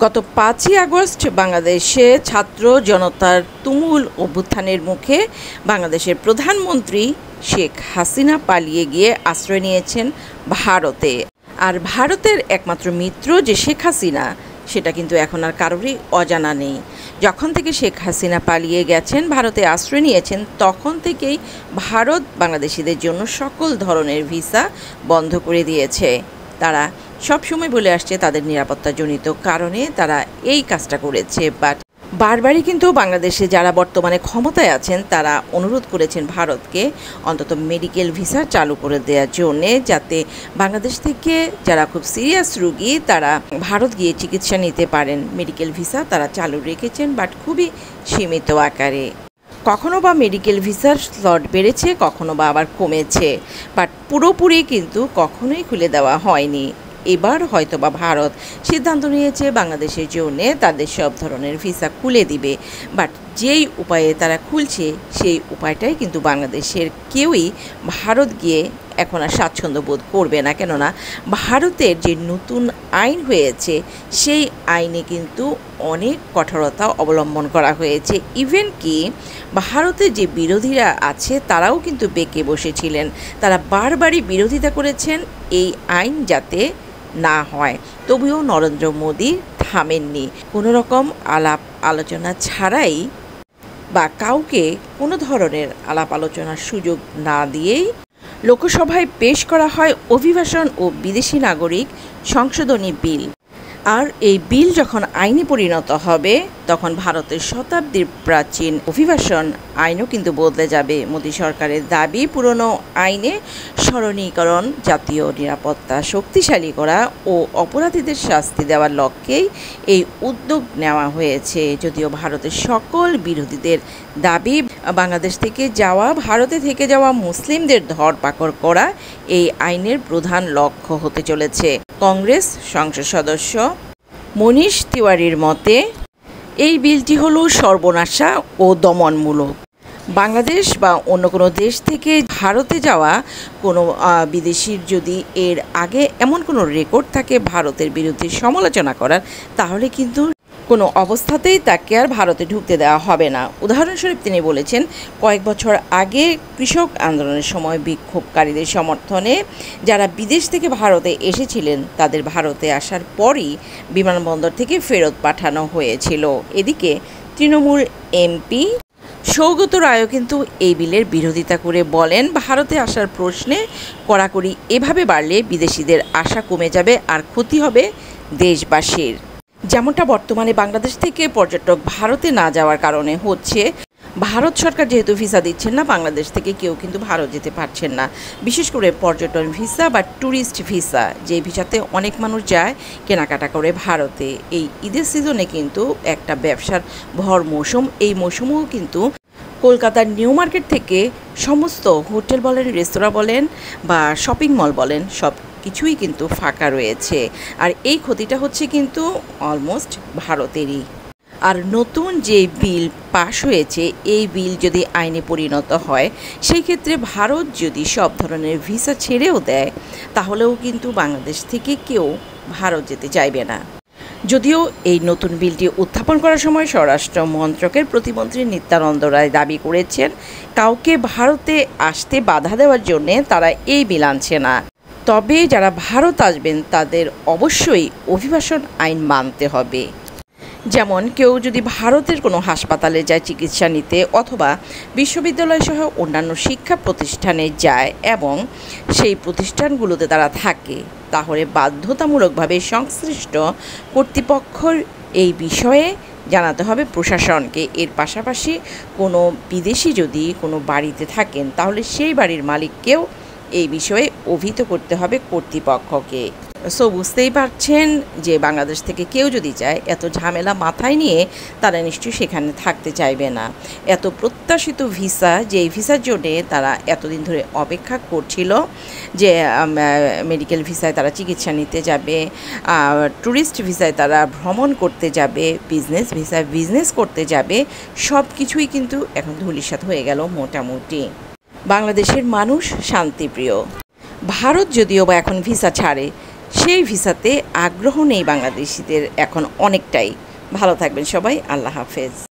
গত 5ই আগস্ট বাংলাদেশে ছাত্র জনতার তুমুল অভ্যুত্থানের মুখে বাংলাদেশের প্রধানমন্ত্রী শেখ হাসিনা পালিয়ে গিয়ে আশ্রয় নিয়েছেন ভারতে। আর ভারতের একমাত্র মিত্র যে শেখ হাসিনা, সেটা কিন্তু এখন আর কারোরই অজানা নেই। যখন থেকে শেখ হাসিনা পালিয়ে গেছেন, ভারতে আশ্রয় নিয়েছেন, তখন থেকেই ভারত বাংলাদেশিদের জন্য সকল ধরনের ভিসা বন্ধ করে দিয়েছে। তারা সবসময় বলে আসছে তাদের নিরাপত্তাজনিত কারণে তারা এই কাজটা করেছে। বাট বারবারই কিন্তু বাংলাদেশে যারা বর্তমানে ক্ষমতায় আছেন তারা অনুরোধ করেছেন ভারতকে অন্তত মেডিকেল ভিসা চালু করে দেওয়ার জন্যে, যাতে বাংলাদেশ থেকে যারা খুব সিরিয়াস রোগী তারা ভারত গিয়ে চিকিৎসা নিতে পারেন। মেডিকেল ভিসা তারা চালু রেখেছেন, বাট খুবই সীমিত আকারে। কখনো বা মেডিকেল ভিসার স্লট বেড়েছে, কখনো বা আবার কমেছে, বাট পুরোপুরি কিন্তু কখনোই খুলে দেওয়া হয়নি। এবার হয়তো বা ভারত সিদ্ধান্ত নিয়েছে বাংলাদেশের জন্য তাদের সব ধরনের ভিসা খুলে দিবে। বাট যেই উপায়ে তারা খুলছে সেই উপায়টাই কিন্তু বাংলাদেশের কেউই ভারত গিয়ে এখন আর স্বাচ্ছন্দ্য বোধ করবে না। কেননা ভারতের যে নতুন আইন হয়েছে সেই আইনে কিন্তু অনেক কঠোরতা অবলম্বন করা হয়েছে। ইভেন কি ভারতের যে বিরোধীরা আছে তারাও কিন্তু বেঁকে বসেছিলেন, তারা বারবারই বিরোধিতা করেছেন এই আইন যাতে না হয়। তবুও নরেন্দ্র মোদী থামেননি। কোনো রকম আলাপ আলোচনা ছাড়াই বা কাউকে কোনো ধরনের আলাপ আলোচনার সুযোগ না দিয়েই লোকসভায় পেশ করা হয় অভিবাসন ও বিদেশি নাগরিক সংশোধনী বিল। আর এই বিল যখন আইনে পরিণত হবে তখন ভারতের শতাব্দীর প্রাচীন অভিবাসন আইনও কিন্তু বদলে যাবে। মোদী সরকারের দাবি পুরনো আইনে সরলীকরণ, জাতীয় নিরাপত্তা শক্তিশালী করা ও অপরাধীদের শাস্তি দেওয়ার লক্ষ্যেই এই উদ্যোগ নেওয়া হয়েছে। যদিও ভারতের সকল বিরোধীদের দাবি বাংলাদেশ থেকে যাওয়া, ভারতে থেকে যাওয়া মুসলিমদের ধরপাকড় করা এই আইনের প্রধান লক্ষ্য হতে চলেছে। কংগ্রেস সংসদ সদস্য মনীষ তিওয়ারির মতে এই বিলটি হলো সর্বনাশা ও দমনমূলক। বাংলাদেশ বা অন্য কোনো দেশ থেকে ভারতে যাওয়া কোনো বিদেশির যদি এর আগে এমন কোনো রেকর্ড থাকে ভারতের বিরুদ্ধে সমালোচনা করার, তাহলে কিন্তু কোনো অবস্থাতেই তাকে আর ভারতে ঢুকতে দেওয়া হবে না। উদাহরণস্বরূপ তিনি বলেছেন, কয়েক বছর আগে কৃষক আন্দোলনের সময় বিক্ষোভকারীদের সমর্থনে যারা বিদেশ থেকে ভারতে এসেছিলেন তাদের ভারতে আসার পরই বিমানবন্দর থেকে ফেরত পাঠানো হয়েছিল। এদিকে তৃণমূল এমপি সৌগত রায়ও কিন্তু এই বিলের বিরোধিতা করে বলেন, ভারতে আসার প্রশ্নে কড়াকড়ি এভাবে বাড়লে বিদেশিদের আশা কমে যাবে আর ক্ষতি হবে দেশবাসীর। যেমনটা বর্তমানে বাংলাদেশ থেকে পর্যটক ভারতে না যাওয়ার কারণে হচ্ছে। ভারত সরকার যেহেতু ভিসা দিচ্ছেন না, বাংলাদেশ থেকে কেউ কিন্তু ভারত যেতে পারছেন না। বিশেষ করে পর্যটন ভিসা বা ট্যুরিস্ট ভিসা, যে ভিসাতে অনেক মানুষ যায় কেনাকাটা করে ভারতে। এই ঈদের সিজনে কিন্তু একটা ব্যবসার ভর মৌসুম। এই মৌসুমেও কিন্তু কলকাতার নিউ মার্কেট থেকে সমস্ত হোটেল বলেন, রেস্তোরাঁ বলেন বা শপিং মল বলেন, সব কিছুই কিন্তু ফাঁকা রয়েছে। আর এই ক্ষতিটা হচ্ছে কিন্তু অলমোস্ট ভারতেরই। আর নতুন যে বিল পাশ হয়েছে, এই বিল যদি আইনে পরিণত হয়, সেই ক্ষেত্রে ভারত যদি সব ধরনের ভিসা ছেড়েও দেয়, তাহলেও কিন্তু বাংলাদেশ থেকে কেউ ভারত যেতে চাইবে না। যদিও এই নতুন বিলটি উত্থাপন করার সময় স্বরাষ্ট্র মন্ত্রকের প্রতিমন্ত্রী নিত্যানন্দ রায় দাবি করেছেন, কাউকে ভারতে আসতে বাধা দেওয়ার জন্যে তারা এই বিল আনছে না। তবে যারা ভারত আসবেন তাদের অবশ্যই অভিবাসন আইন মানতে হবে। যেমন কেউ যদি ভারতের কোনো হাসপাতালে যায় চিকিৎসা নিতে অথবা বিশ্ববিদ্যালয় সহ অন্যান্য শিক্ষা প্রতিষ্ঠানে যায় এবং সেই প্রতিষ্ঠানগুলোতে তারা থাকে, তাহলে বাধ্যতামূলকভাবে সংশ্লিষ্ট কর্তৃপক্ষের এই বিষয়ে জানাতে হবে প্রশাসনকে। এর পাশাপাশি কোনো বিদেশি যদি কোনো বাড়িতে থাকেন, তাহলে সেই বাড়ির মালিককেও এই বিষয়ে অভিহিত করতে হবে কর্তৃপক্ষকে। সো বুঝতেই পারছেন যে বাংলাদেশ থেকে কেউ যদি যায়, এত ঝামেলা মাথায় নিয়ে তারা নিশ্চয়ই সেখানে থাকতে চাইবে না। এত প্রত্যাশিত ভিসা, যে ভিসার জন্যে তারা এতদিন ধরে অপেক্ষা করছিল, যে মেডিকেল ভিসায় তারা চিকিৎসা নিতে যাবে, ট্যুরিস্ট ভিসায় তারা ভ্রমণ করতে যাবে, বিজনেস ভিসায় বিজনেস করতে যাবে, সব কিছুই কিন্তু এখন ধূলিসাৎ হয়ে গেল মোটামুটি। বাংলাদেশের মানুষ শান্তিপ্রিয়। ভারত যদিও বা এখন ভিসা ছাড়ে, সেই ভিসাতে আগ্রহ নেই বাংলাদেশিদের এখন অনেকটাই। ভালো থাকবেন সবাই, আল্লাহ হাফেজ।